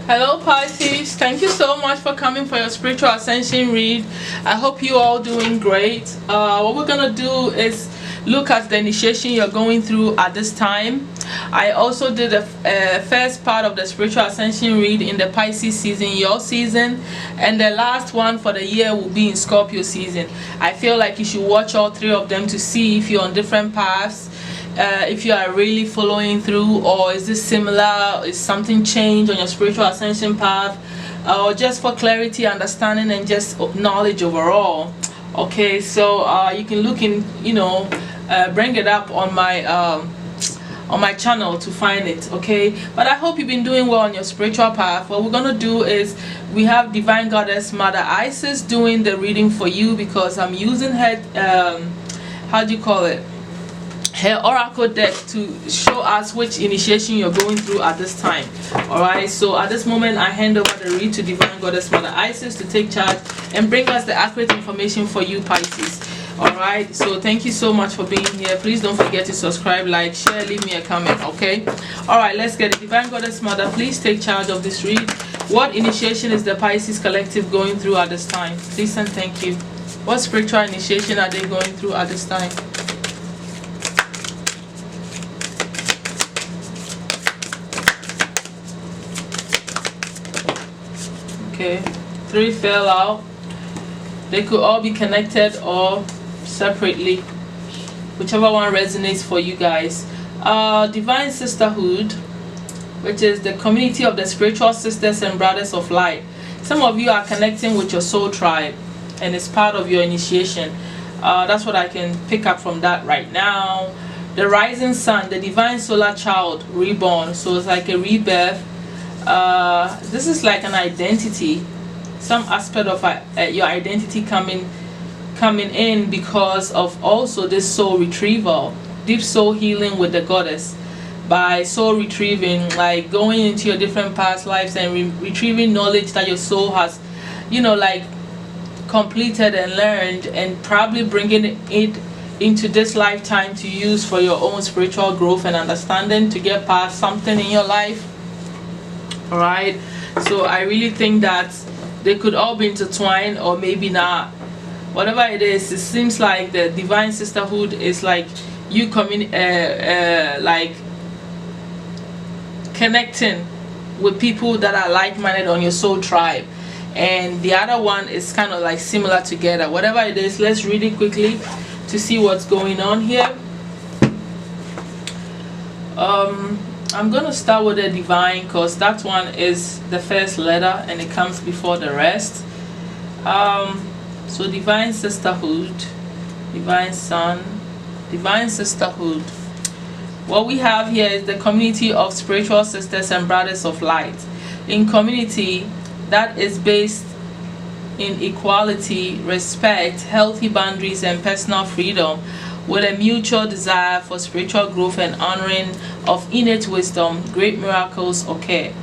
Hello Pisces, thank you so much for coming for your spiritual ascension read. I hope you all doing great. What we're gonna do is look at the initiation you're going through at this time. I also did a first part of the spiritual ascension read in the Pisces season, your season, and the last one for the year will be in Scorpio season. I feel like you should watch all three of them to see if you're on different paths, if you are really following through, or is this similar, is something changed on your spiritual ascension path, or just for clarity, understanding, and just knowledge overall. Okay, so you can look in, bring it up on my channel to find it. Okay, but I hope you've been doing well on your spiritual path. What we're gonna do is we have Divine Goddess Mother Isis doing the reading for you, because I'm using her her oracle deck to show us which initiation you're going through at this time. Alright, so at this moment I hand over the read to Divine Goddess Mother Isis to take charge and bring us the accurate information for you Pisces. Alright, so thank you so much for being here. Please don't forget to subscribe, like, share, leave me a comment. Okay, alright, let's get it. Divine Goddess Mother, please take charge of this read. What initiation is the Pisces collective going through at this time? Please and thank you. What spiritual initiation are they going through at this time? Okay, 3 fell out. They could all be connected or separately, whichever one resonates for you guys. Divine Sisterhood, which is the community of the spiritual sisters and brothers of light. Some of you are connecting with your soul tribe and it's part of your initiation. That's what I can pick up from that right now. The rising sun, the divine solar child reborn, so it's like a rebirth. This is like an identity, some aspect of your identity coming in because of also this soul retrieval, deep soul healing with the goddess, by soul retrieving, like going into your different past lives and retrieving knowledge that your soul has like completed and learned, and probably bringing it into this lifetime to use for your own spiritual growth and understanding, to get past something in your life. Alright, so I really think that they could all be intertwined, or maybe not. Whatever it is, it seems like the Divine Sisterhood is like you like connecting with people that are like-minded on your soul tribe, and the other one is kind of like similar together. Whatever it is, let's read it quickly to see what's going on here. I'm gonna start with the divine, because that one is the first letter and it comes before the rest. So Divine Sisterhood, Divine Sun, Divine Sisterhood. What we have here is the community of spiritual sisters and brothers of light. In community that is based in equality, respect, healthy boundaries, and personal freedom, with a mutual desire for spiritual growth and honoring of innate wisdom, great miracles occur.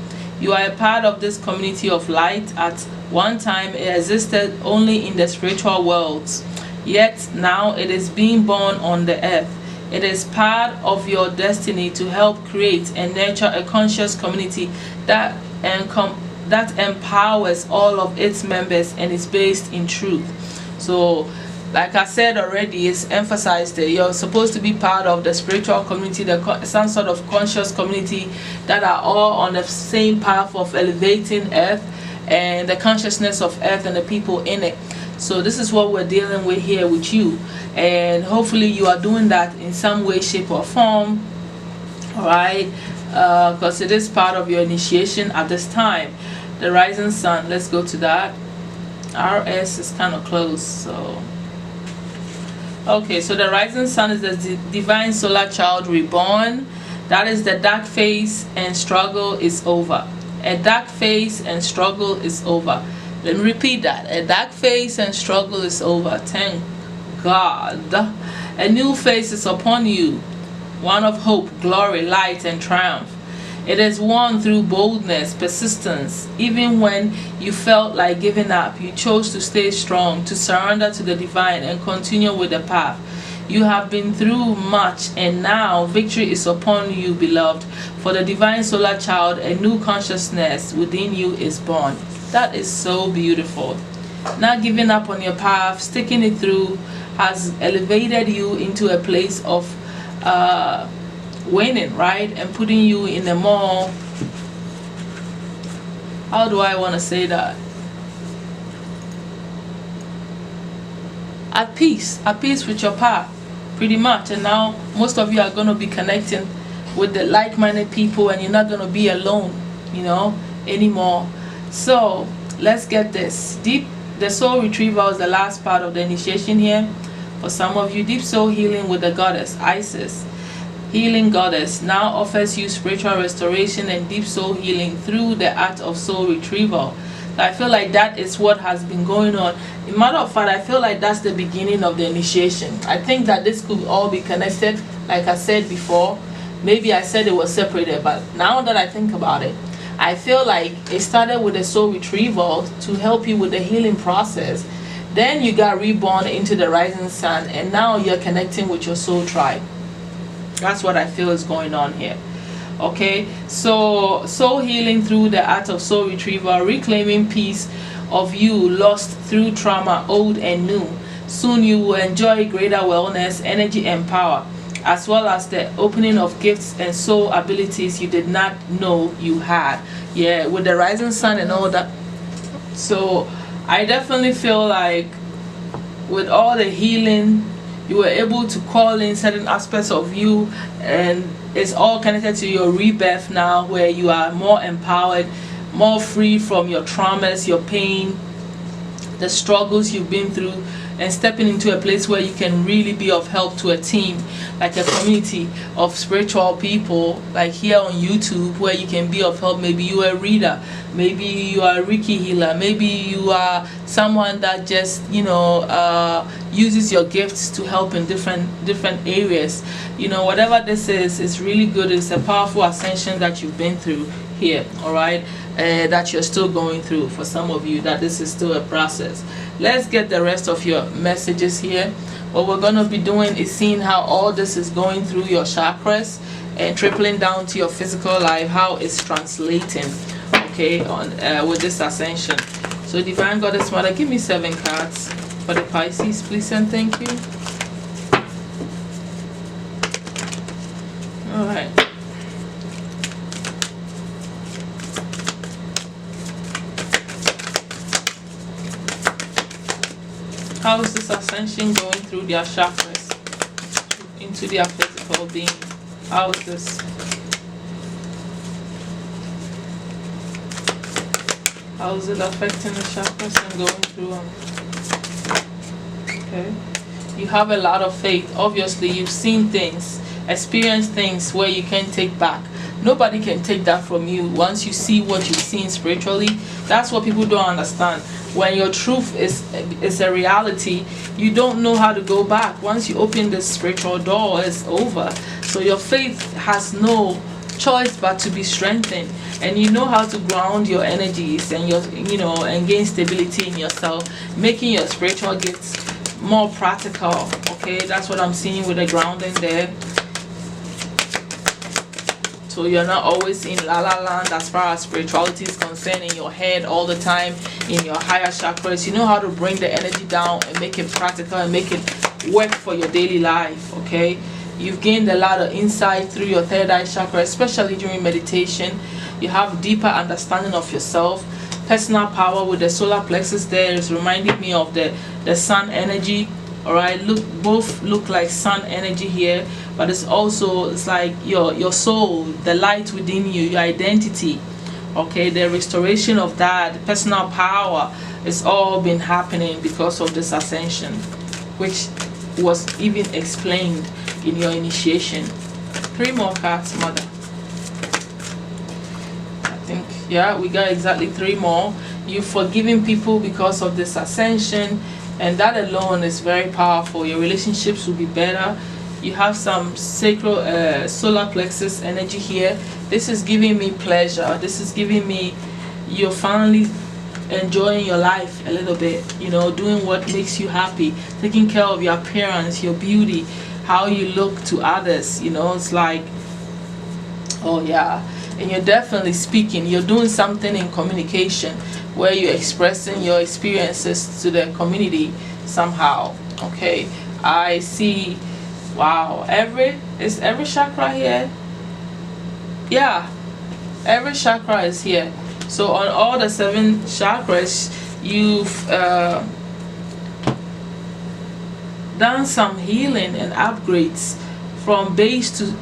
You are a part of this community of light. At one time it existed only in the spiritual worlds, yet now it is being born on the earth. It is part of your destiny to help create and nurture a conscious community that empowers all of its members and is based in truth. So like I said already, it's emphasized that you're supposed to be part of the spiritual community, some sort of conscious community that are all on the same path of elevating earth and the consciousness of earth and the people in it. So this is what we're dealing with here with you, and hopefully you are doing that in some way, shape, or form. Alright, because it is part of your initiation at this time. The rising sun, let's go to that. RS is kind of close, so okay, so the rising sun is the divine solar child reborn. That is the dark phase and struggle is over. A dark phase and struggle is over. Let me repeat that. A dark phase and struggle is over. Thank God. A new phase is upon you. One of hope, glory, light, and triumph. It is won through boldness, persistence. Even when you felt like giving up, you chose to stay strong, to surrender to the divine and continue with the path. You have been through much, and now victory is upon you, beloved. For the divine solar child, a new consciousness within you is born. That is so beautiful. Not giving up on your path, sticking it through, has elevated you into a place of winning, right? And putting you in a more, how do I want to say that? At peace with your path, pretty much. And now most of you are going to be connecting with the like-minded people, and you're not going to be alone, anymore. So let's get this. The soul retrieval is the last part of the initiation here. For some of you, deep soul healing with the goddess Isis, healing goddess, now offers you spiritual restoration and deep soul healing through the art of soul retrieval. I feel like that is what has been going on. In matter of fact, I feel like that's the beginning of the initiation. I think that this could all be connected. Like I said before, maybe I said it was separated, but now that I think about it, I feel like it started with the soul retrieval to help you with the healing process. Then you got reborn into the rising sun, and now you're connecting with your soul tribe. That's what I feel is going on here. Okay, so soul healing through the art of soul retrieval, reclaiming piece of you lost through trauma, old and new. Soon you will enjoy greater wellness, energy and power, as well as the opening of gifts and soul abilities you did not know you had. Yeah, with the rising sun and all that. So I definitely feel like with all the healing, you were able to call in certain aspects of you, and it's all connected to your rebirth now, where you are more empowered, more free from your traumas, your pain, the struggles you've been through, and stepping into a place where you can really be of help to a team, like a community of spiritual people, like here on YouTube, where you can be of help. Maybe you are a reader, maybe you are a Reiki healer, maybe you are someone that just uses your gifts to help in different areas. Whatever this is really good. It's a powerful ascension that you've been through here, all right, that you're still going through. For some of you, that this is still a process. Let's get the rest of your messages here. What we're going to be doing is seeing how all this is going through your chakras and tripling down to your physical life, how it's translating, okay, on with this ascension. So Divine Goddess Mother, give me 7 cards for the Pisces, please, and thank you. All right. How is this ascension going through their chakras into their physical being? How is this? How is it affecting the chakras and going through them? Okay. You have a lot of faith. Obviously, you've seen things, experienced things where you can't take back. Nobody can take that from you. Once you see what you've seen spiritually, that's what people don't understand. When your truth is a reality, you don't know how to go back. Once you open the spiritual door, it's over. So your faith has no choice but to be strengthened, and you know how to ground your energies and and gain stability in yourself, making your spiritual gifts more practical. Okay, that's what I'm seeing with the grounding there. So you're not always in la la land as far as spirituality is concerned, in your head all the time, in your higher chakras. You know how to bring the energy down and make it practical and make it work for your daily life, okay? You've gained a lot of insight through your third eye chakra, especially during meditation. You have deeper understanding of yourself. Personal power with the solar plexus there is reminding me of the sun energy. All right, both look like sun energy here, but it's like your soul, the light within you, your identity. Okay, the restoration of that personal power, it's all been happening because of this ascension, which was even explained in your initiation. 3 more cards, Mother. I think, yeah, we got exactly 3 more. You've forgiven people because of this ascension, and that alone is very powerful. Your relationships will be better. You have some sacral solar plexus energy here. This is giving me pleasure. This is giving me you're finally enjoying your life a little bit, you know, doing what makes you happy, taking care of your appearance, your beauty, how you look to others, you know. It's like, oh yeah. And you're definitely speaking, you're doing something in communication where you're expressing your experiences to the community somehow. Okay, I see. Wow, is every chakra here? Yeah, every chakra is here. So on all the 7 chakras, you've done some healing and upgrades from base to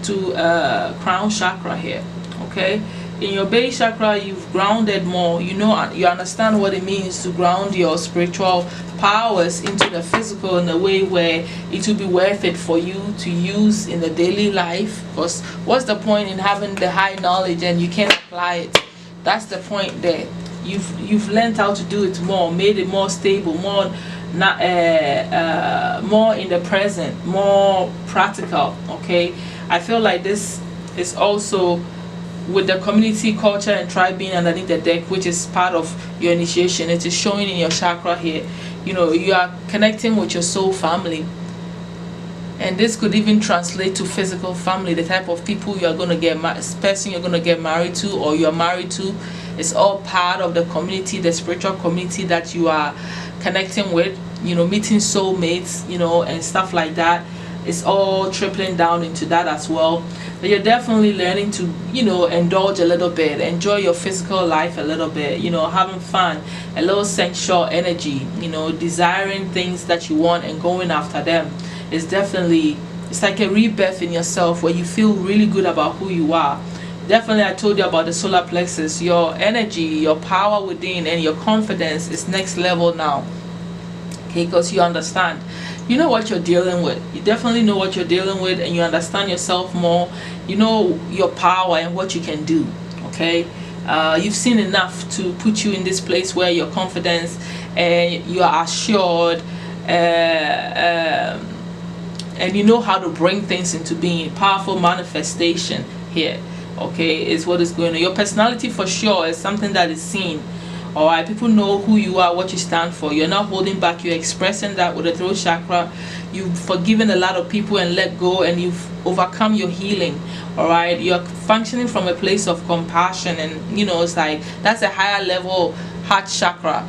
crown chakra here. Okay, in your base chakra, you've grounded more. You know, you understand what it means to ground your spiritual powers into the physical in a way where it will be worth it for you to use in the daily life. Because what's the point in having the high knowledge and you can't apply it? That's the point there. You've learned how to do it more, made it more stable, more more in the present, more practical. Okay, I feel like this is also with the community culture and tribe being underneath the deck, which is part of your initiation. It is showing in your chakra here. You know, you are connecting with your soul family, and this could even translate to physical family, the type of people you are going to get person you're going to get married to, or you're married to. It's all part of the community, the spiritual community that you are connecting with, you know, meeting soulmates, you know, and stuff like that. It's all trickling down into that as well. But you're definitely learning to, you know, indulge a little bit, enjoy your physical life a little bit, you know, having fun, a little sensual energy, you know, desiring things that you want and going after them. It's definitely, it's like a rebirth in yourself where you feel really good about who you are. Definitely, I told you about the solar plexus. Your energy, your power within, and your confidence is next level now. Okay, because you understand, you know what you're dealing with. You definitely know what you're dealing with, and you understand yourself more. You know your power and what you can do. Okay, you've seen enough to put you in this place where your confidence and you are assured, and you know how to bring things into being. Powerful manifestation here. Okay, is what is going on. Your personality for sure is something that is seen. Alright, people know who you are, what you stand for. You're not holding back, you're expressing that with the throat chakra. You've forgiven a lot of people and let go, and you've overcome your healing. Alright, you're functioning from a place of compassion, and you know, it's like that's a higher level heart chakra.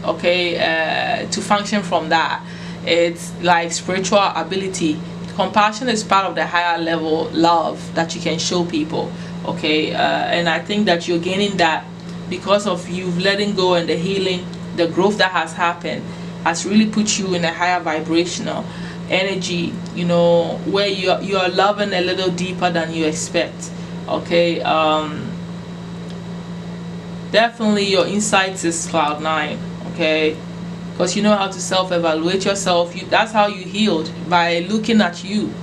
Okay, to function from that, it's like spiritual ability. Compassion is part of the higher level love that you can show people. Okay, and I think that you're gaining that because of you've letting go, and the healing, the growth that has happened has really put you in a higher vibrational energy, you know, where you are loving a little deeper than you expect. Okay, definitely your insights is cloud 9. Okay, because you know how to self-evaluate yourself. That's how you healed, by looking at you.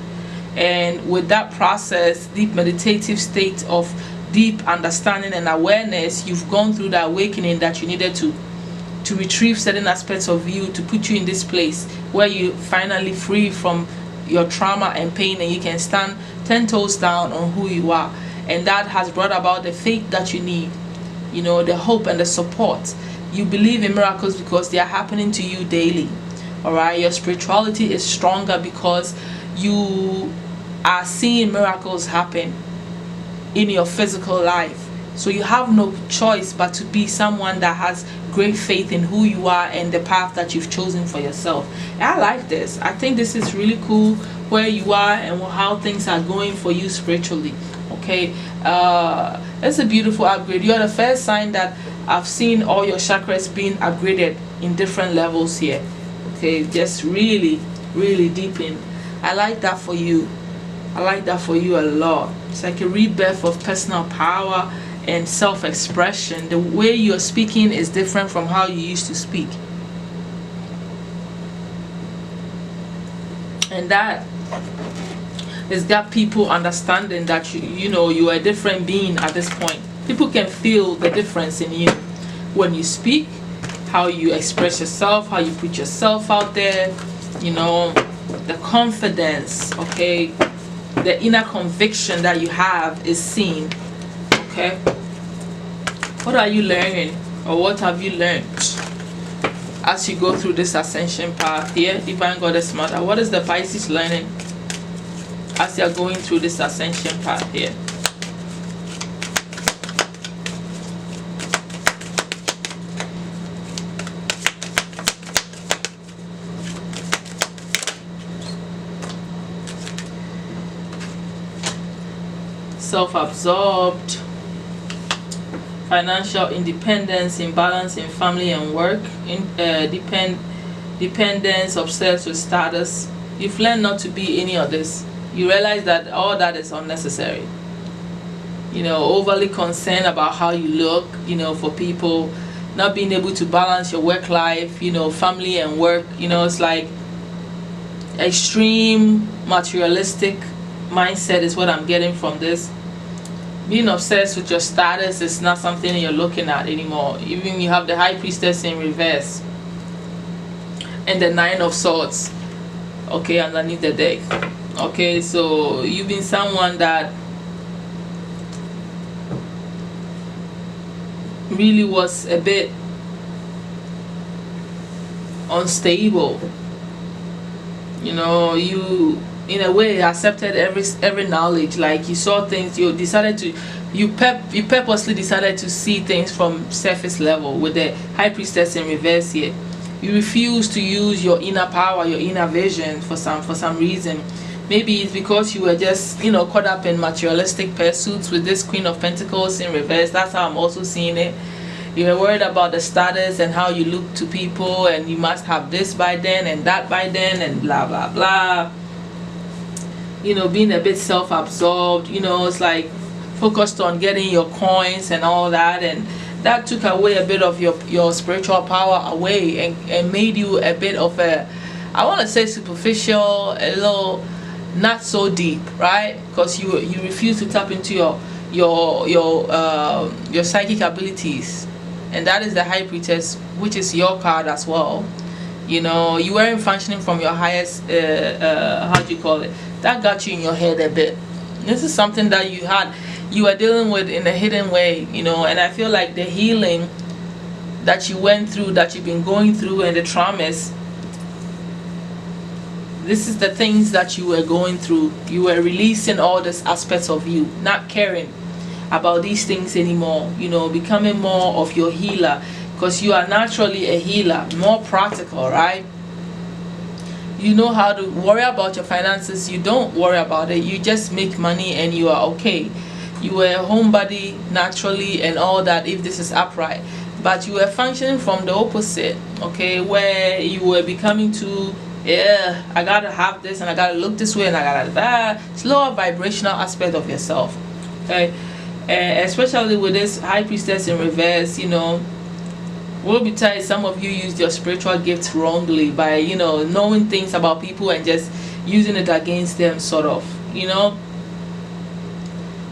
And with that process, deep meditative state of deep understanding and awareness, you've gone through the awakening that you needed to retrieve certain aspects of you, to put you in this place where you finally free from your trauma and pain, and you can stand 10 toes down on who you are. And that has brought about the faith that you need, you know, the hope and the support. You believe in miracles because they are happening to you daily. Alright, your spirituality is stronger because you are seeing miracles happen in your physical life. So you have no choice but to be someone that has great faith in who you are and the path that you've chosen for yourself. And I like this. I think this is really cool where you are and how things are going for you spiritually. Okay, it's a beautiful upgrade. You're the first sign that I've seen all your chakras being upgraded in different levels here. Okay, just really deep in. I like that for you. I like that for you a lot. It's like a rebirth of personal power and self-expression. The way you're speaking is different from how you used to speak, and that has got people understanding that you know you are a different being at this point. People can feel the difference in you when you speak, how you express yourself, how you put yourself out there, you know, the confidence. Okay, the inner conviction that you have is seen. Okay, what are you learning? or what have you learned as you go through this ascension path here? Divine Goddess Mother, what is the Pisces learning as they are going through this ascension path here? Self-absorbed, financial independence, imbalance in family and work, dependence, obsessed with status. You've learned not to be any of this. You realize that all that is unnecessary. You know, overly concerned about how you look, you know, for people, not being able to balance your work life, you know, family and work. You know, it's like extreme materialistic mindset is what I'm getting from this. Being obsessed with your status is not something you're looking at anymore. Even you have the High Priestess in reverse and the Nine of Swords, okay, underneath the deck. Okay, so you've been someone that really was a bit unstable. You know, you in a way accepted every knowledge. Like you saw things, you decided to, you purposely decided to see things from surface level with the High Priestess in reverse here. You refuse to use your inner power, your inner vision for some reason. Maybe it's because you were just, you know, caught up in materialistic pursuits with this Queen of Pentacles in reverse. That's how I'm also seeing it. You were worried about the status and how you look to people, and you must have this by then and that by then and blah blah blah. You know, being a bit self-absorbed, you know, it's like focused on getting your coins and all that, and that took away a bit of your spiritual power away and made you a bit of a, I want to say superficial, a little not so deep, right? Because you refuse to tap into your psychic abilities, and that is the High Priestess, which is your card as well. You know, you weren't functioning from your highest how do you call it, that got you in your head a bit. This is something that you were dealing with in a hidden way, you know, and I feel like the healing that you went through, that you've been going through, and the traumas, this is the things that you were going through. You were releasing all these aspects of you, not caring about these things anymore, you know, becoming more of your healer, because you are naturally a healer, more practical, right? You know how to worry about your finances. You don't worry about it. You just make money and you are okay. You were a homebody naturally and all that, if this is upright. But you were functioning from the opposite, okay, where you were becoming too, yeah, I gotta have this and I gotta look this way and I gotta that. It's lower vibrational aspect of yourself, okay? Especially with this High Priestess in reverse, you know, will be tight. Some of you used your spiritual gifts wrongly by, you know, knowing things about people and just using it against them, sort of, you know.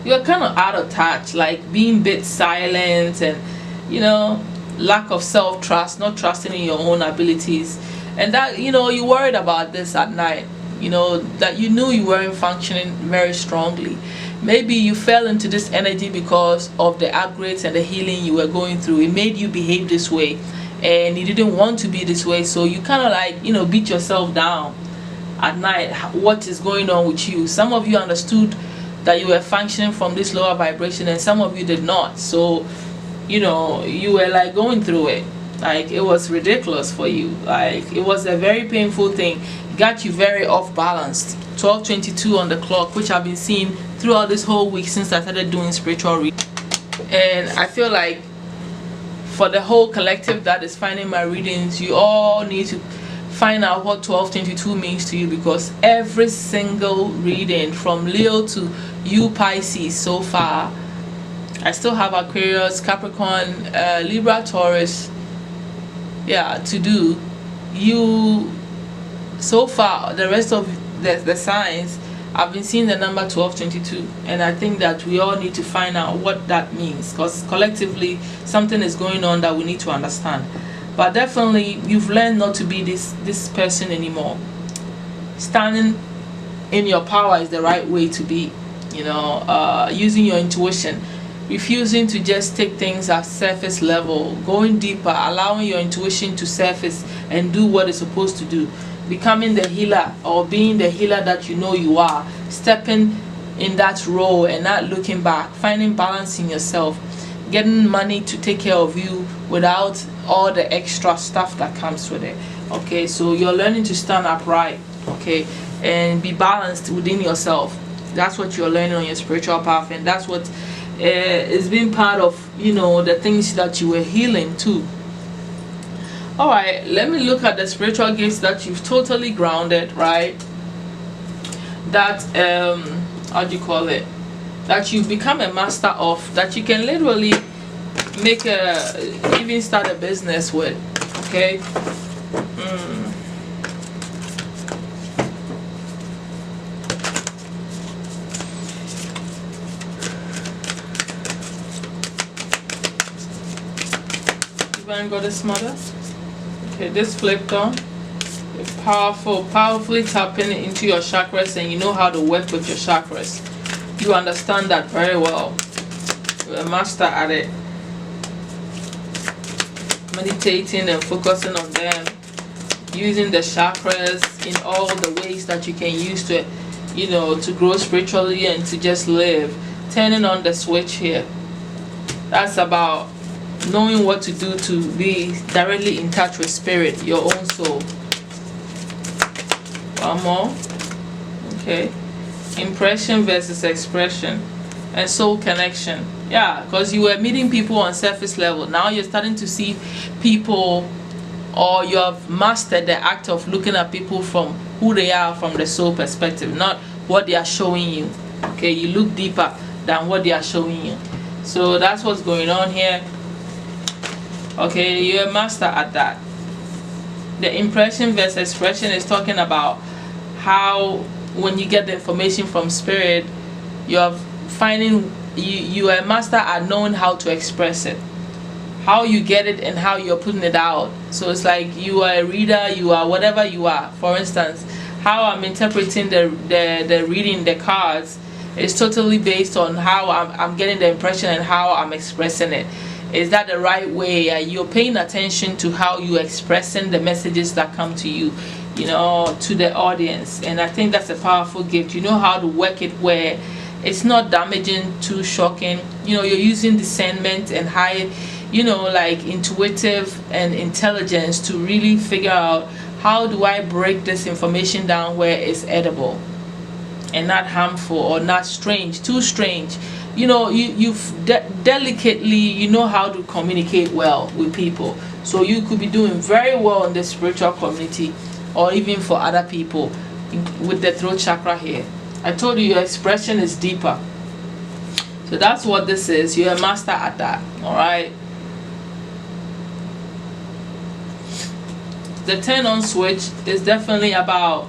You're kind of out of touch, like being a bit silent, and, you know, lack of self-trust, not trusting in your own abilities. And that, you know, you worried about this at night, you know, that you knew you weren't functioning very strongly. Maybe you fell into this energy because of the upgrades and the healing you were going through. It made you behave this way, and you didn't want to be this way, so you kind of like, you know, beat yourself down at night. What is going on with you? Some of you understood that you were functioning from this lower vibration, and some of you did not. So, you know, you were like going through it, like it was ridiculous for you, like it was a very painful thing. It got you very off balanced. 12:22 on the clock, which I've been seeing throughout this whole week since I started doing spiritual reading. And I feel like for the whole collective that is finding my readings, you all need to find out what 12:22 means to you, because every single reading from Leo to you Pisces so far, I still have Aquarius, Capricorn, Libra, Taurus, yeah, to do. You so far, the rest of the signs, I've been seeing the number 12:22, and I think that we all need to find out what that means, because collectively something is going on that we need to understand. But definitely you've learned not to be this person anymore. Standing in your power is the right way to be, you know, using your intuition. refusing to just take things at surface level, going deeper, allowing your intuition to surface and do what it's supposed to do, becoming the healer or being the healer that you know you are, stepping in that role and not looking back, finding balance in yourself, getting money to take care of you without all the extra stuff that comes with it. Okay, so you're learning to stand upright, okay, and be balanced within yourself. That's what you're learning on your spiritual path, and that's what is being part of, you know, the things that you were healing too. All right, let me look at the spiritual gifts that you've totally grounded, right? That how do you call it, that you've become a master of, that you can literally make even start a business with. Okay. Divine Goddess Mother. Okay, this flipped on. Powerfully tapping into your chakras, and you know how to work with your chakras. You understand that very well. You're a master at it. Meditating and focusing on them, using the chakras in all the ways that you can use to, you know, to grow spiritually and to just live. Turning on the switch here. That's about knowing what to do to be directly in touch with spirit, your own soul. One more. Okay. Impression versus expression and soul connection. Yeah, because you were meeting people on surface level. Now you're starting to see people, or you have mastered the act of looking at people from who they are from the soul perspective, not what they are showing you. Okay, you look deeper than what they are showing you. So that's what's going on here. Okay, you're a master at that. The impression versus expression is talking about how when you get the information from spirit, you're finding you are a master at knowing how to express it, how you get it and how you're putting it out. So it's like you are a reader, you are whatever you are. For instance, how I'm interpreting the reading the cards is totally based on how I'm getting the impression and how I'm expressing it. Is that the right way? You're paying attention to how you're expressing the messages that come to you, you know, to the audience. And I think that's a powerful gift. You know how to work it where it's not damaging, too shocking. You know, you're using discernment and high, you know, like intuitive and intelligence to really figure out how do I break this information down where it's edible and not harmful or not strange, too strange. You know, you've delicately, you know how to communicate well with people. So you could be doing very well in the spiritual community or even for other people with the throat chakra here. I told you your expression is deeper. So that's what this is. You're a master at that. Alright. The turn on switch is definitely about,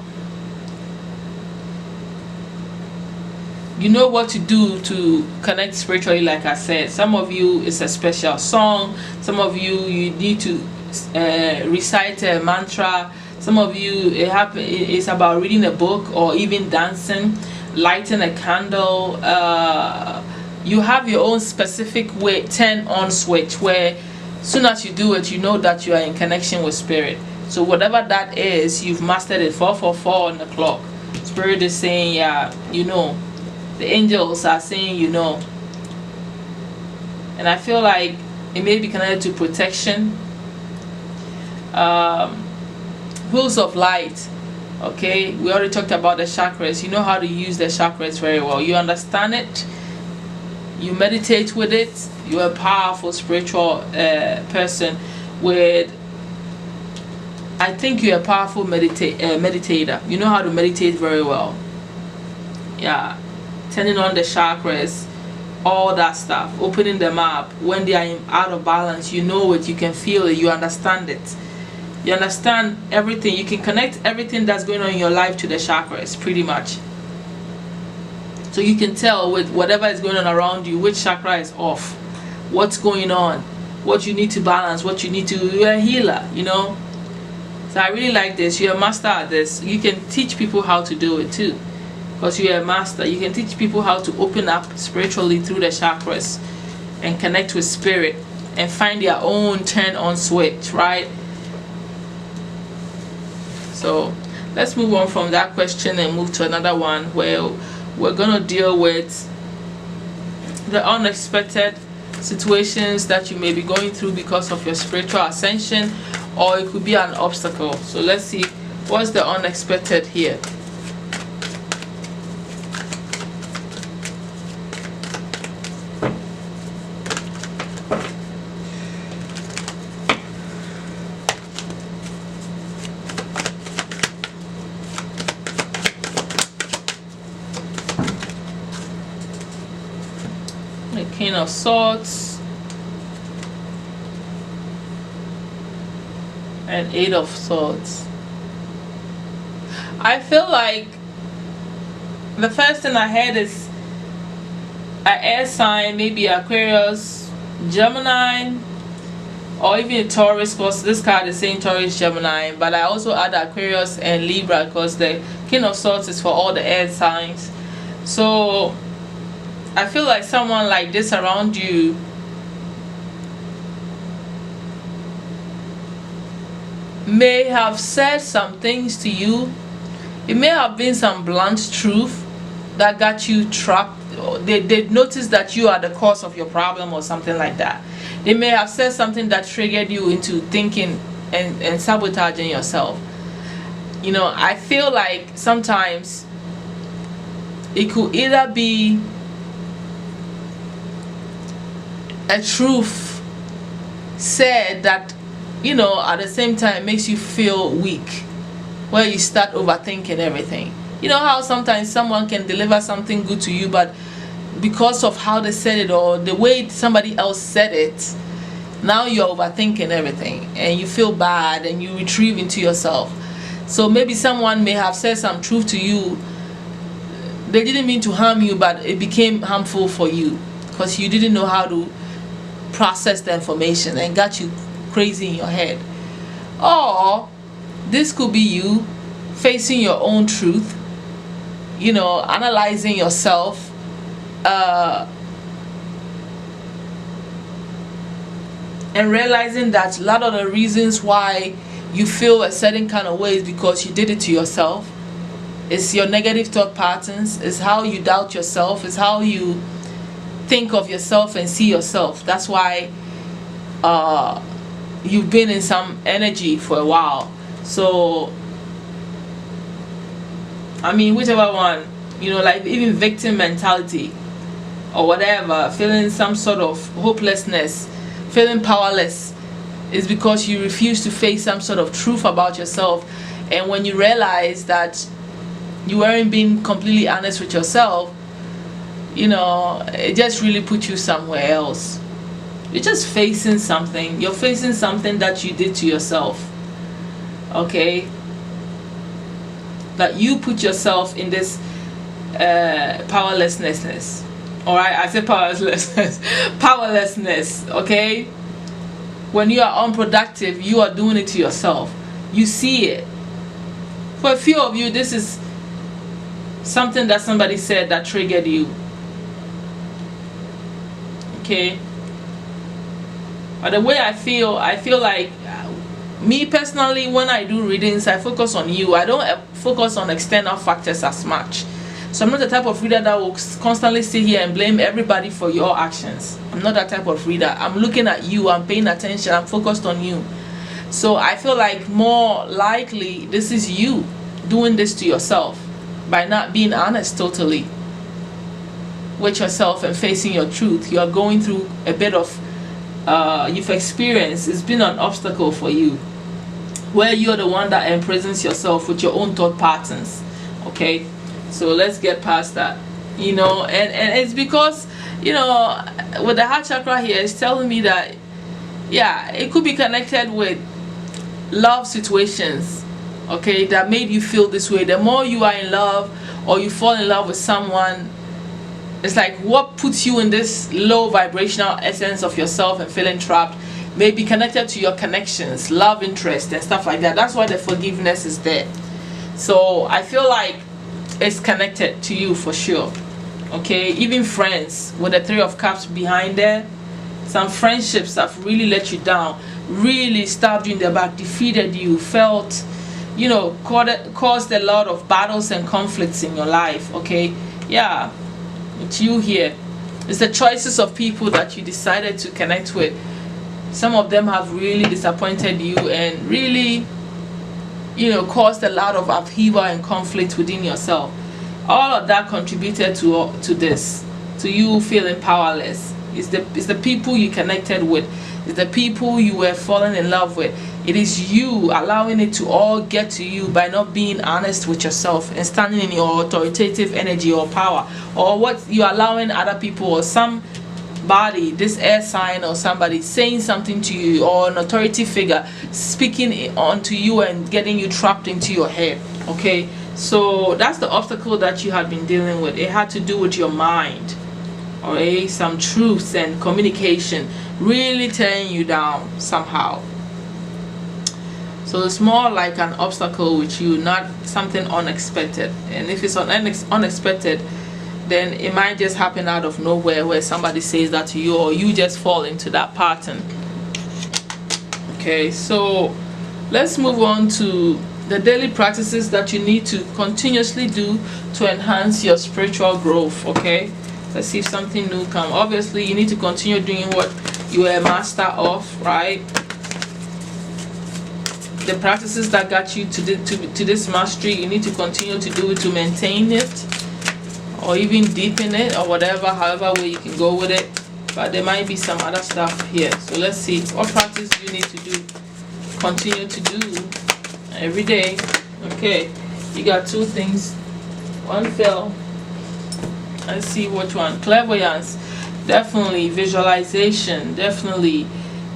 you know what to do to connect spiritually. Like I said, some of you it's a special song, some of you need to recite a mantra, some of you it's about reading a book or even dancing, lighting a candle. You have your own specific way turn on switch where soon as you do it, you know that you are in connection with spirit. So whatever that is, you've mastered it. 444 on the clock. Spirit is saying, yeah, you know. The angels are saying, you know. And I feel like it may be connected to protection. Wheels of light. Okay, we already talked about the chakras. You know how to use the chakras very well. You understand it. You meditate with it. You're a powerful spiritual person with, I think you're a powerful meditator. You know how to meditate very well. Yeah. Turning on the chakras, all that stuff, opening them up. When they are out of balance, you know it, you can feel it, you understand it. You understand everything. You can connect everything that's going on in your life to the chakras, pretty much. So you can tell with whatever is going on around you, which chakra is off, what's going on, what you need to balance, what you need to, you're a healer, you know. So I really like this. You're a master at this. You can teach people how to do it too. Because you're a master, you can teach people how to open up spiritually through the chakras. and connect with spirit and find their own turn on switch, right? So let's move on from that question and move to another one where we're gonna deal with the unexpected situations that you may be going through because of your spiritual ascension, or it could be an obstacle. So let's see what's the unexpected here. The King of Swords and Eight of Swords. I feel like the first thing I had is an air sign, maybe Aquarius, Gemini, or even Taurus, because this card is saying Taurus, Gemini, but I also add Aquarius and Libra because the King of Swords is for all the air signs. So I feel like someone like this around you may have said some things to you. It may have been some blunt truth that got you trapped. They noticed that you are the cause of your problem or something like that. They may have said something that triggered you into thinking and sabotaging yourself. You know, I feel like sometimes it could either be a truth said that, you know, at the same time makes you feel weak, where you start overthinking everything. You know how sometimes someone can deliver something good to you, but because of how they said it or the way somebody else said it, now you're overthinking everything and you feel bad and you retrieve into yourself. So maybe someone may have said some truth to you. They didn't mean to harm you, but it became harmful for you because you didn't know how to process the information and got you crazy in your head. Or this could be you facing your own truth, you know, analyzing yourself, and realizing that a lot of the reasons why you feel a certain kind of way is because you did it to yourself. It's your negative thought patterns, it's how you doubt yourself, it's how you think of yourself and see yourself. That's why you've been in some energy for a while. So I mean, whichever one, you know, like even victim mentality or whatever, feeling some sort of hopelessness, feeling powerless, is because you refuse to face some sort of truth about yourself. And when you realize that you weren't being completely honest with yourself, you know, it just really puts you somewhere else. You're just facing something. You're facing something that you did to yourself. Okay? That you put yourself in this powerlessness. Alright? I said powerlessness. Powerlessness. Okay? When you are unproductive, you are doing it to yourself. You see it. For a few of you, this is something that somebody said that triggered you. Okay? But the way I feel like me personally, when I do readings, I focus on you. I don't focus on external factors as much. So I'm not the type of reader that will constantly sit here and blame everybody for your actions. I'm not that type of reader. I'm looking at you, I'm paying attention, I'm focused on you. So I feel like more likely this is you doing this to yourself by not being honest totally with yourself and facing your truth. You are going through a bit of you've experienced, it's been an obstacle for you, where you're the one that imprisons yourself with your own thought patterns. Okay, so let's get past that. You know, and it's because, you know, with the heart chakra here, it's telling me that, yeah, it could be connected with love situations, okay, that made you feel this way. The more you are in love or you fall in love with someone, it's like what puts you in this low vibrational essence of yourself and feeling trapped may be connected to your connections, love interest and stuff like that. That's why the forgiveness is there. So I feel like it's connected to you for sure. Okay, even friends with the Three of Cups behind there, Some friendships have really let you down, really stabbed you in the back, defeated you, felt, you know, caused a lot of battles and conflicts in your life. Okay, yeah, it's you here. It's the choices of people that you decided to connect with. Some of them have really disappointed you and really, you know, caused a lot of upheaval and conflict within yourself. All of that contributed to this, to you feeling powerless. It's the people you connected with. It's the people you were falling in love with. It is you allowing it to all get to you by not being honest with yourself and standing in your authoritative energy or power, or what you're allowing other people or somebody, this air sign or somebody, saying something to you, or an authority figure speaking onto you and getting you trapped into your head. Okay, so that's the obstacle that you had been dealing with. It had to do with your mind. Okay, some truths and communication really tearing you down somehow. So it's more like an obstacle with you, not something unexpected. And if it's unexpected, then it might just happen out of nowhere, where somebody says that to you, or you just fall into that pattern. Okay, so let's move on to the daily practices that you need to continuously do to enhance your spiritual growth. Okay, let's see if something new comes. Obviously, you need to continue doing what you are a master of, right? The practices that got you to this mastery, you need to continue to do it to maintain it, or even deepen it, or whatever, however way you can go with it. But there might be some other stuff here. So let's see what practice you need to do, continue to do every day. Okay, you got two things. One fell. Let's see which one. Clairvoyance, definitely. Visualization, definitely.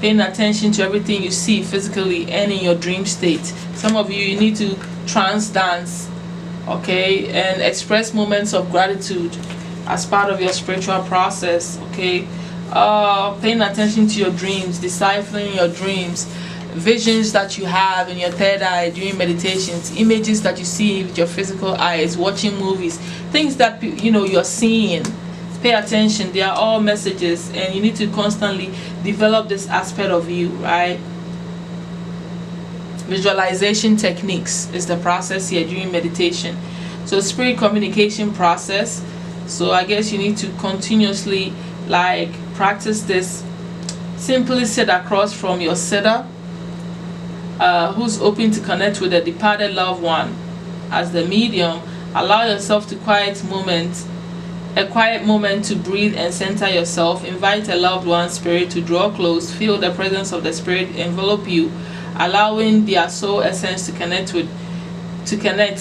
Paying attention to everything you see physically and in your dream state. Some of you need to trance dance, okay, and express moments of gratitude as part of your spiritual process. Okay, paying attention to your dreams, deciphering your dreams, visions that you have in your third eye during meditations, images that you see with your physical eyes, watching movies, things that you know you're seeing. Pay attention. They are all messages, and you need to constantly develop this aspect of you, right? Visualization techniques is the process here during meditation. So spirit communication process. So I guess you need to continuously like practice this. Simply sit across from your sitter who's open to connect with a departed loved one. As the medium, allow yourself to a quiet moment to breathe and center yourself. Invite a loved one's spirit to draw close. Feel the presence of the spirit envelop you, allowing their soul essence to connect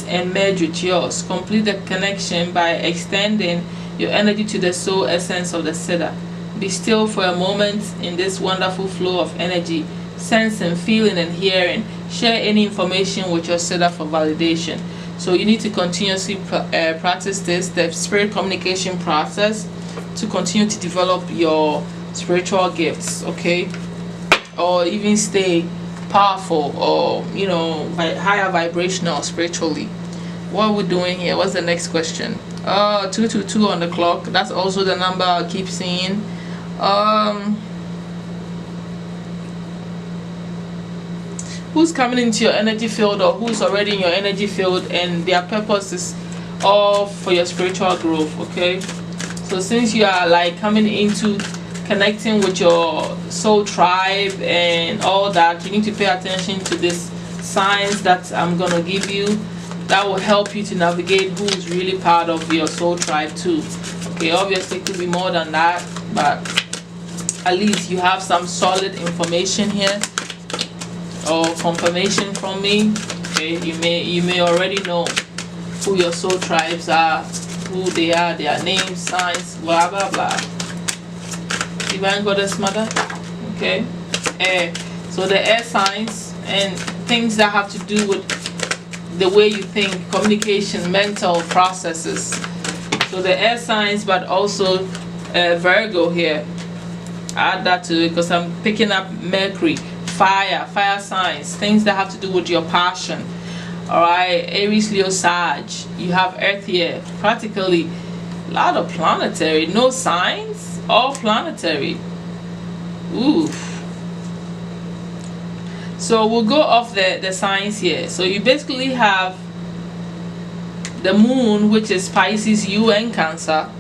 and merge with yours. Complete the connection by extending your energy to the soul essence of the sitter. Be still for a moment in this wonderful flow of energy, sensing, feeling, and hearing. Share any information with your sitter for validation. So you need to continuously practice the spirit communication process, to continue to develop your spiritual gifts, okay, or even stay powerful, or you know, higher vibrational spiritually. What are we doing here? What's the next question? 222 on the clock. That's also the number I keep seeing. Who's coming into your energy field, or who's already in your energy field, and their purpose is all for your spiritual growth. Okay, so since you are like coming into connecting with your soul tribe and all that, you need to pay attention to this signs that I'm gonna give you. That will help you to navigate who's really part of your soul tribe too. Okay, obviously it could be more than that, but at least you have some solid information here, or confirmation from me. Okay, you may already know who your soul tribes are, who they are, their names, signs, blah blah blah. Divine Goddess Mother. Okay, air. So the air signs and things that have to do with the way you think, communication, mental processes. So the air signs, but also Virgo here. Add that to it because I'm picking up Mercury. Fire signs, things that have to do with your passion. Alright, Aries, Leo, Sag. You have Earth here. Practically a lot of planetary. No signs, all planetary. Ooh. So we'll go off the signs here. So you basically have the moon, which is Pisces, you and Cancer.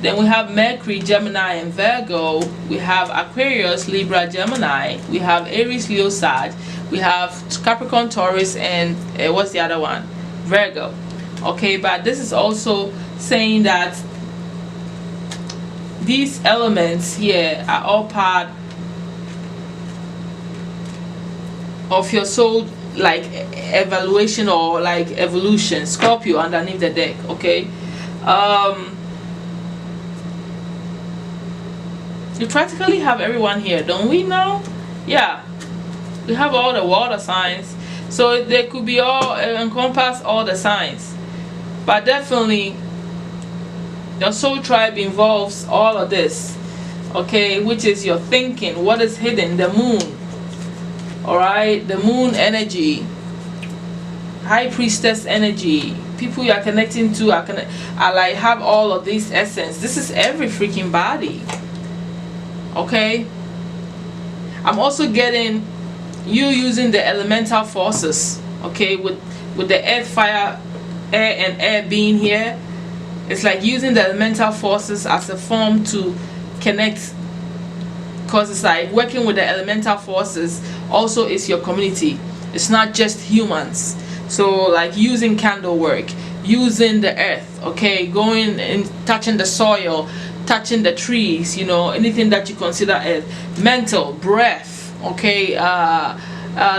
Then we have Mercury, Gemini, and Virgo. We have Aquarius, Libra, Gemini. We have Aries, Leo, Sag. We have Capricorn, Taurus, and what's the other one? Virgo. Okay, but this is also saying that these elements here are all part of your soul, like evaluation or like evolution. Scorpio underneath the deck. Okay. We practically have everyone here, don't we now? Yeah, we have all the water signs, so they could be all encompass all the signs, but definitely your soul tribe involves all of this. Okay, which is your thinking, what is hidden, the moon. All right, the moon energy, high priestess energy, people you are connecting to are like have all of these essence. This is every freaking body. Okay, I'm also getting you using the elemental forces. Okay, with the earth, fire, air, and air being here, it's like using the elemental forces as a form to connect, because it's like working with the elemental forces also is your community. It's not just humans. So like using candle work, using the earth, okay, going and touching the soil, touching the trees, you know, anything that you consider as mental, breath, okay,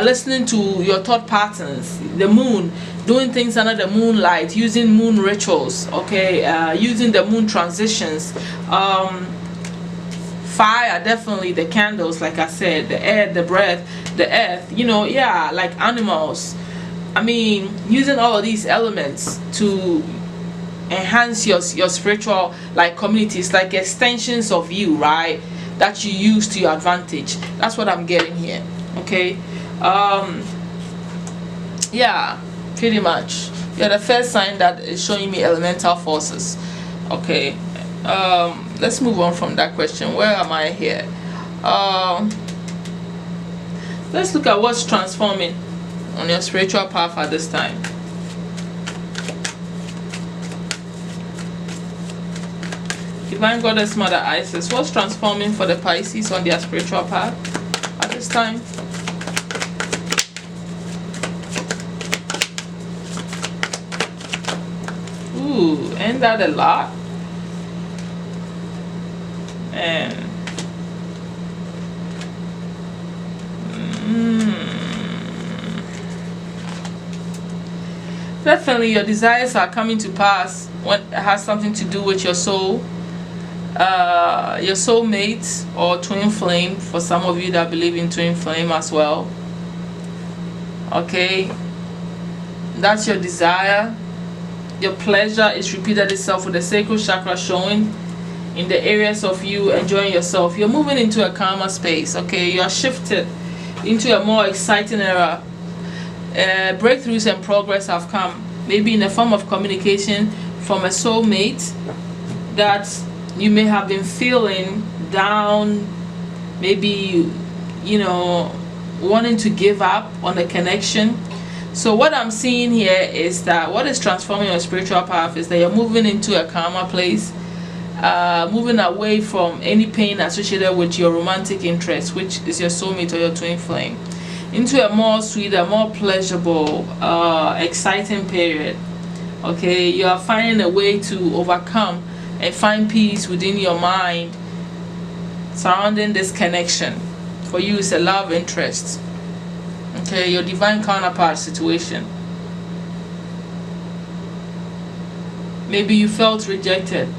listening to your thought patterns, the moon, doing things under the moonlight, using moon rituals, okay, using the moon transitions, fire, definitely the candles, like I said, the air, the breath, the earth, you know, yeah, like animals. I mean, using all of these elements to enhance your spiritual like communities, like extensions of you, right, that you use to your advantage. That's what I'm getting here. Okay, yeah, pretty much you're the first sign that is showing me elemental forces. Okay, let's move on from that question. Where am I here? Let's look at what's transforming on your spiritual path at this time. Divine Goddess Mother Isis, what's transforming for the Pisces on their spiritual path at this time? Ooh, ain't that a lot? And definitely your desires are coming to pass when it has something to do with your soul. Your soulmate or twin flame, for some of you that believe in twin flame as well. Okay, that's your desire. Your pleasure is repeated itself with the sacral chakra showing in the areas of you enjoying yourself. You're moving into a calmer space. Okay, you are shifted into a more exciting era. Breakthroughs and progress have come, maybe in the form of communication from a soulmate that you may have been feeling down, maybe, you know, wanting to give up on the connection. So what I'm seeing here is that what is transforming your spiritual path is that you're moving into a calmer place, moving away from any pain associated with your romantic interest, which is your soulmate or your twin flame, into a more sweeter, more pleasurable, exciting period. Okay, you are finding a way to overcome and find peace within your mind surrounding this connection. For you, it's a love interest. Okay, your divine counterpart situation. Maybe you felt rejected,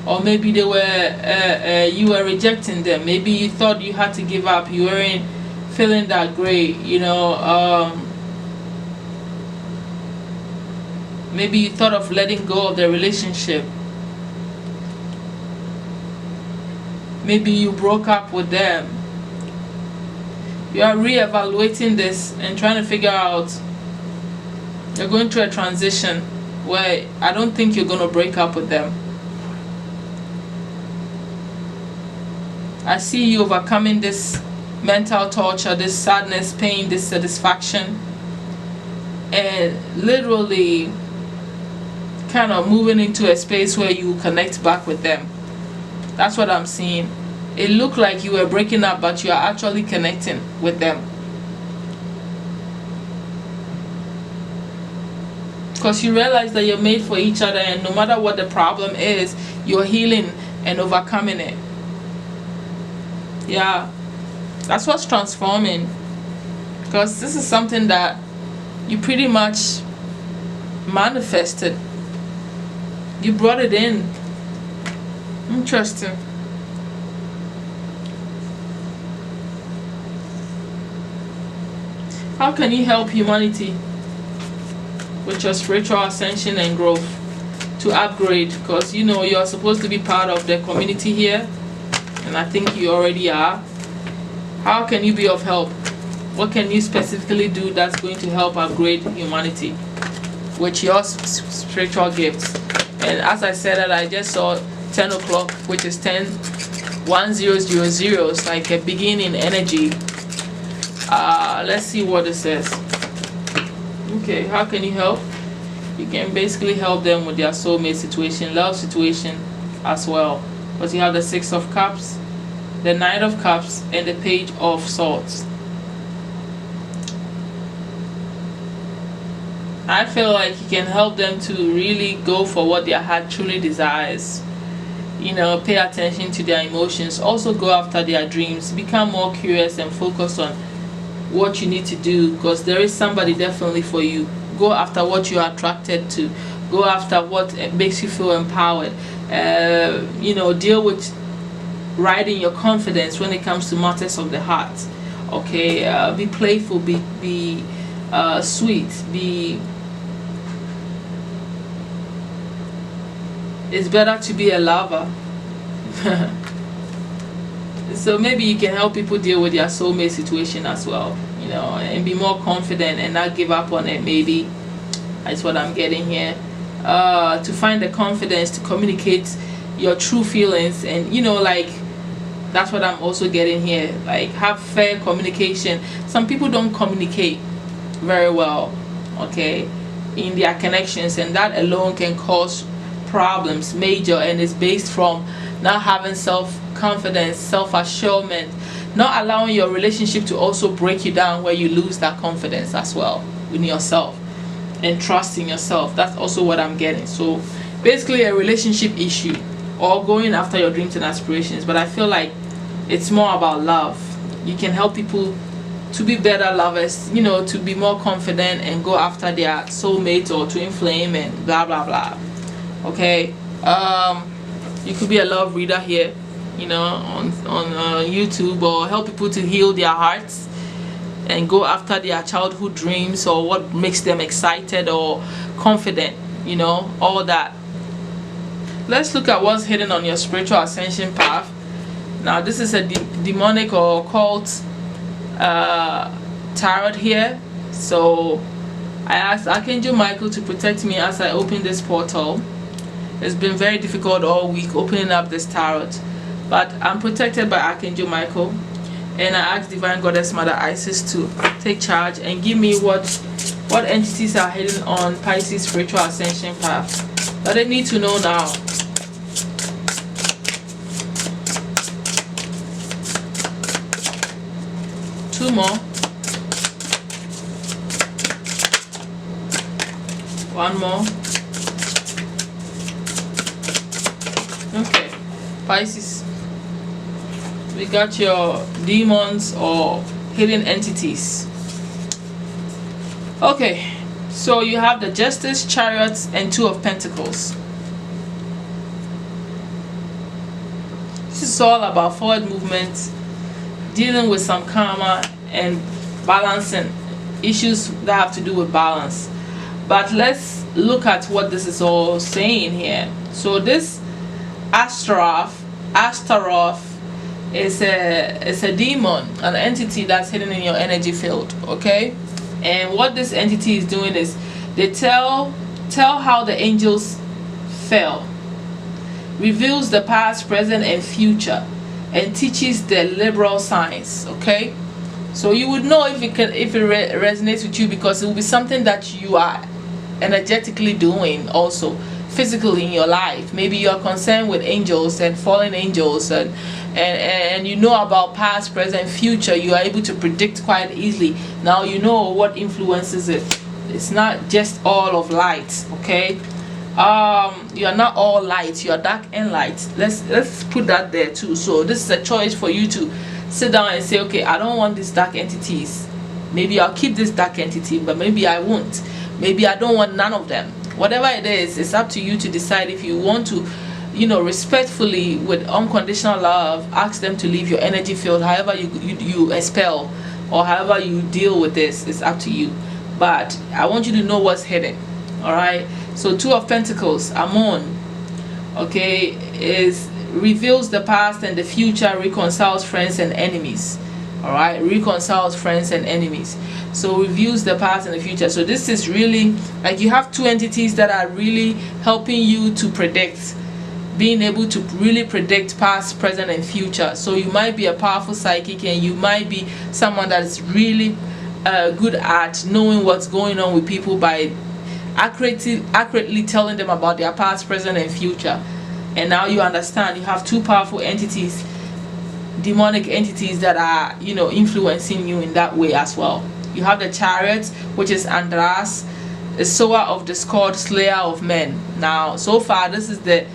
or maybe they were you were rejecting them. Maybe you thought you had to give up. You weren't feeling that great, you know. Maybe you thought of letting go of the relationship. Maybe you broke up with them. You are re-evaluating this and trying to figure out, you're going through a transition where I don't think you're going to break up with them. I see you overcoming this mental torture, this sadness, pain, this satisfaction, and literally kind of moving into a space where you connect back with them. That's what I'm seeing. It looked like you were breaking up, but you are actually connecting with them. Because you realize that you're made for each other, and no matter what the problem is, you're healing and overcoming it. Yeah, that's what's transforming. Because this is something that you pretty much manifested. You brought it in. Interesting. How can you help humanity with your spiritual ascension and growth to upgrade? Because you know you're supposed to be part of the community here, and I think you already are. How can you be of help? What can you specifically do that's going to help upgrade humanity with your spiritual gifts? And as I said that, I just saw 10 o'clock, which is 10-1000. It's like a beginning energy. Let's see what it says. Okay, how can you help? You can basically help them with their soulmate situation, love situation as well. Because you have the 6 of Cups, the 9 of Cups, and the Page of Swords. I feel like you can help them to really go for what their heart truly desires. You know, pay attention to their emotions. Also go after their dreams. Become more curious and focus on what you need to do, because there is somebody definitely for you. Go after what you are attracted to. Go after what makes you feel empowered. You know, deal with riding your confidence when it comes to matters of the heart. Okay, be playful, be sweet, it's better to be a lover. So maybe you can help people deal with their soulmate situation as well, you know, and be more confident and not give up on it. Maybe that's what I'm getting here. To find the confidence to communicate your true feelings, and you know, like, that's what I'm also getting here. Like, have fair communication. Some people don't communicate very well, okay, in their connections, and that alone can cause problems major, and it's based from not having self-confidence, self-assurement, not allowing your relationship to also break you down where you lose that confidence as well in yourself and trust in yourself. That's also what I'm getting. So basically a relationship issue, or going after your dreams and aspirations. But I feel like it's more about love. You can help people to be better lovers, you know, to be more confident and go after their soulmate or twin flame and blah blah blah. Okay, you could be a love reader here, you know, on YouTube, or help people to heal their hearts and go after their childhood dreams, or what makes them excited or confident, you know, all that. Let's look at what's hidden on your spiritual ascension path. Now this is a demonic or occult tarot here. So I asked Archangel Michael to protect me as I open this portal. It's been very difficult all week opening up this tarot, but I'm protected by Archangel Michael, and I asked Divine Goddess Mother Isis to take charge and give me what entities are hidden on Pisces spiritual ascension path that they need to know now. Two more. One more. Okay, Pisces, we got your demons or hidden entities. Okay, so you have the Justice, Chariots, and Two of Pentacles. This is all about forward movement, dealing with some karma and balancing issues that have to do with balance. But let's look at what this is all saying here. So this Astaroth is a demon, an entity that's hidden in your energy field, okay? And what this entity is doing is they tell how the angels fell, reveals the past, present, and future, and teaches the liberal signs. Okay, so you would know if it resonates with you, because it will be something that you are energetically doing also physically in your life. Maybe you're concerned with angels and fallen angels, and you know about past, present, future. You are able to predict quite easily. Now you know what influences it. It's not just all of light. Okay, you are not all light, you are dark and light. Let's put that there too. So this is a choice for you to sit down and say, okay, I don't want these dark entities. Maybe I'll keep this dark entity, but maybe I won't. Maybe I don't want none of them. Whatever it is, it's up to you to decide if you want to, respectfully, with unconditional love, ask them to leave your energy field. However you expel, or however you deal with this, it's up to you. But I want you to know what's hidden. All right. So 2 of Pentacles, Amon, okay, reveals the past and the future, reconciles friends and enemies. All right, reconciles friends and enemies. So reviews the past and the future. So this is really like you have 2 entities that are really helping you to predict, being able to really predict past, present, and future. So you might be a powerful psychic, and you might be someone that is really good at knowing what's going on with people by accurately telling them about their past, present, and future. And now you understand you have 2 powerful entities, demonic entities, that are influencing you in that way as well. You have the Chariot, which is Andras, the sower of discord, slayer of men. Now so far this is the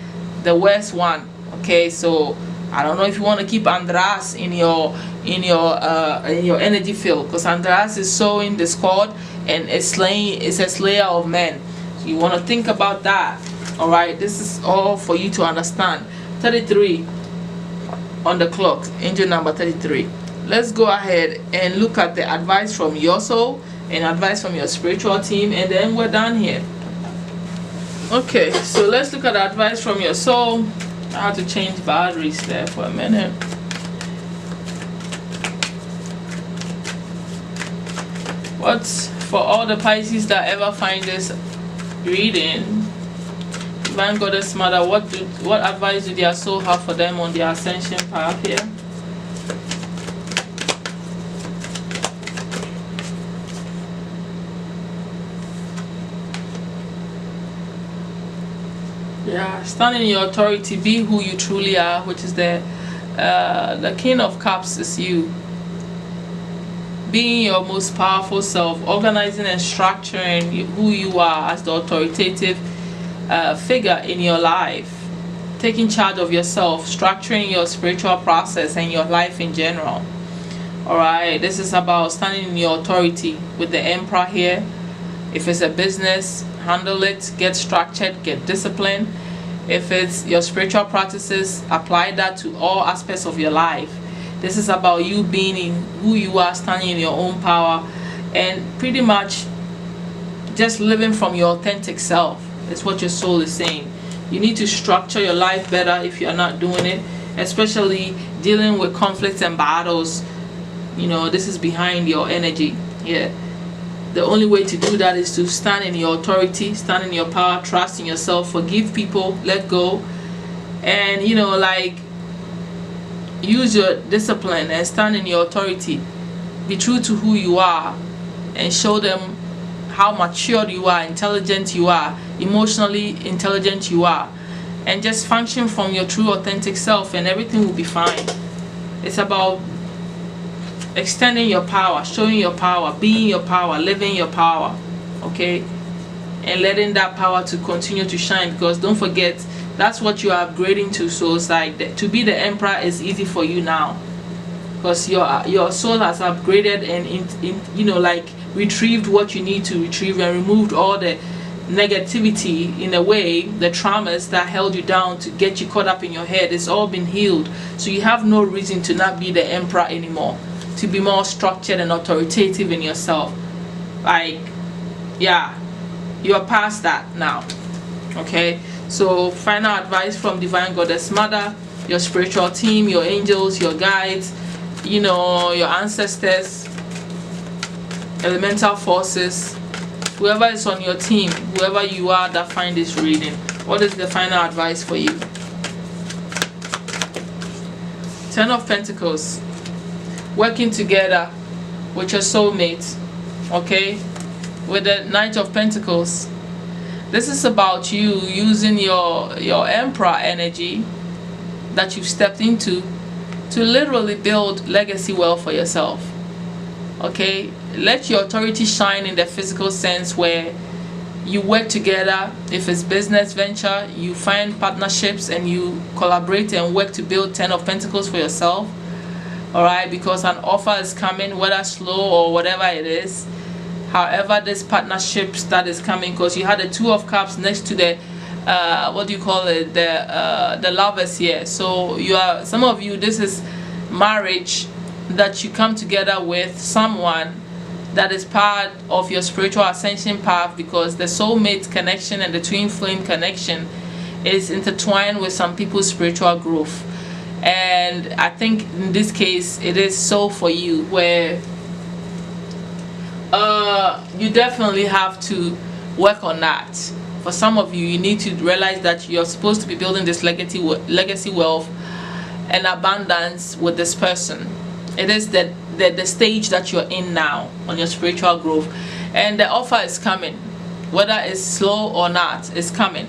worst one. Okay, so I don't know if you want to keep Andras in your energy field, because Andras is sowing discord and is a slayer of men. So you want to think about that. All right, this is all for you to understand. 33 on the clock, angel number 33. Let's go ahead and look at the advice from your soul and advice from your spiritual team, and then we're done here. Okay, so let's look at the advice from your soul. I had to change batteries there for a minute. What's for all the Pisces that ever find this reading? Divine Goddess Mother, what advice do their soul have for them on their ascension path here? Yeah, stand in your authority, be who you truly are, which is the King of Cups is you. Being your most powerful self, organizing and structuring who you are as the authoritative figure in your life, taking charge of yourself, structuring your spiritual process and your life in general. All right, this is about standing in your authority with the Emperor here. If it's a business, handle it, get structured, get disciplined. If it's your spiritual practices, apply that to all aspects of your life. This is about you being in who you are, standing in your own power, and pretty much just living from your authentic self. That's what your soul is saying. You need to structure your life better if you're not doing it, especially dealing with conflicts and battles. This is behind your energy. Yeah. The only way to do that is to stand in your authority, stand in your power, trust in yourself, forgive people, let go, and use your discipline and stand in your authority. Be true to who you are and show them how matured you are, intelligent you are, emotionally intelligent you are, and just function from your true authentic self, and everything will be fine. It's about extending your power, showing your power, being your power, living your power, okay, and letting that power to continue to shine, because don't forget, that's what you are upgrading to. So it's like to be the Emperor is easy for you now, because your soul has upgraded and retrieved what you need to retrieve, and removed all the negativity, in a way, the traumas that held you down to get you caught up in your head. It's all been healed, so you have no reason to not be the Emperor anymore, to be more structured and authoritative in yourself. You're past that now. Okay, so final advice from Divine Goddess Mother, your spiritual team, your angels, your guides, your ancestors, elemental forces, whoever is on your team, whoever you are that find this reading. What is the final advice for you? Ten of Pentacles, working together with your soulmate, okay? With the Knight of Pentacles, this is about you using your Emperor energy that you've stepped into to literally build legacy wealth for yourself, okay? Let your authority shine in the physical sense, where you work together. If it's business venture, you find partnerships and you collaborate and work to build Ten of Pentacles for yourself, all right? Because an offer is coming, whether slow or whatever it is. However, this partnerships that is coming, because you had the Two of Cups next to the what do you call it, the Lovers here. So you are, some of you, this is marriage that you come together with someone that is part of your spiritual ascension path, because the soulmate connection and the twin flame connection is intertwined with some people's spiritual growth. And I think in this case it is so for you, where you definitely have to work on that. For some of you, you need to realize that you're supposed to be building this legacy wealth and abundance with this person. It is the stage that you're in now on your spiritual growth, and the offer is coming, whether it's slow or not, it's coming.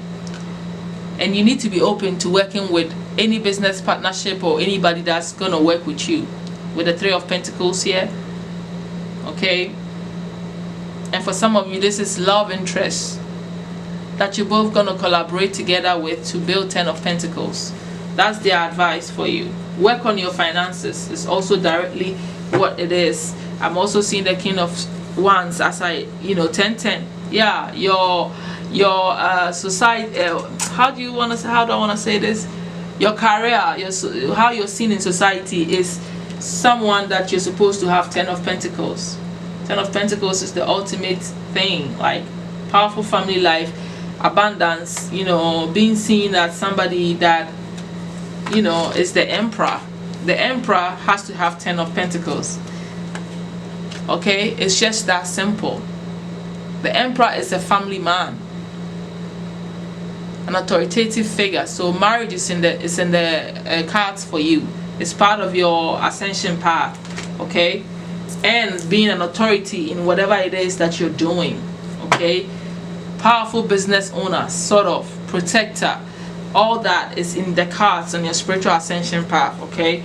And you need to be open to working with any business partnership or anybody that's gonna work with you, with the Three of Pentacles here, okay? And for some of you, this is love interest that you're both gonna collaborate together with to build Ten of Pentacles. That's their advice for you. Work on your finances. It's also directly what it is. I'm also seeing the King of Wands as 10-10. Yeah, your society. How do I want to say this? Your career, how you're seen in society is someone that you're supposed to have Ten of Pentacles. Ten of Pentacles is the ultimate thing, like powerful family life, abundance, being seen as somebody that is the Emperor. The Emperor has to have Ten of Pentacles, okay? It's just that simple. The Emperor is a family man, an authoritative figure. So marriage is in the cards for you. It's part of your ascension path, okay? And being an authority in whatever it is that you're doing, okay? Powerful business owner, sort of protector, all that is in the cards on your spiritual ascension path, okay?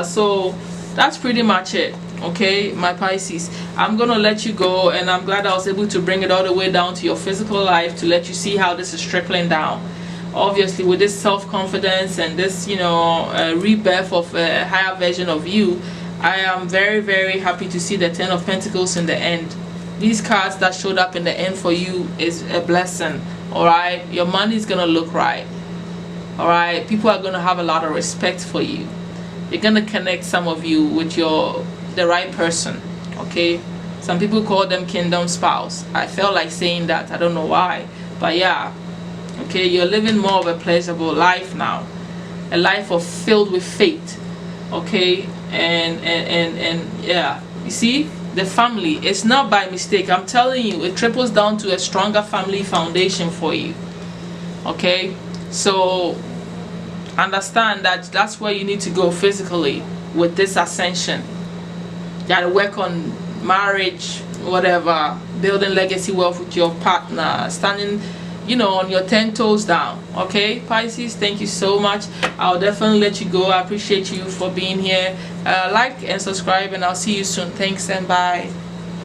So that's pretty much it, okay, my Pisces. I'm gonna let you go, and I'm glad I was able to bring it all the way down to your physical life to let you see how this is trickling down. Obviously, with this self-confidence and this rebirth of a higher version of you, I am very, very happy to see the Ten of Pentacles in the end. These cards that showed up in the end for you is a blessing, all right? Your money is gonna look right, all right? People are gonna have a lot of respect for you. You're gonna connect, some of you, with the right person, okay? Some people call them kingdom spouse. I felt like saying that, I don't know why, but yeah, okay? You're living more of a pleasurable life now, a life filled with faith, okay? And yeah, you see, the family, it's not by mistake. I'm telling you, it triples down to a stronger family foundation for you, okay? So understand that that's where you need to go physically with this ascension. You gotta work on marriage, whatever, building legacy wealth with your partner, standing on your 10 toes down, okay? Pisces, thank you so much. I'll definitely let you go. I appreciate you for being here. Like and subscribe, and I'll see you soon. Thanks and bye.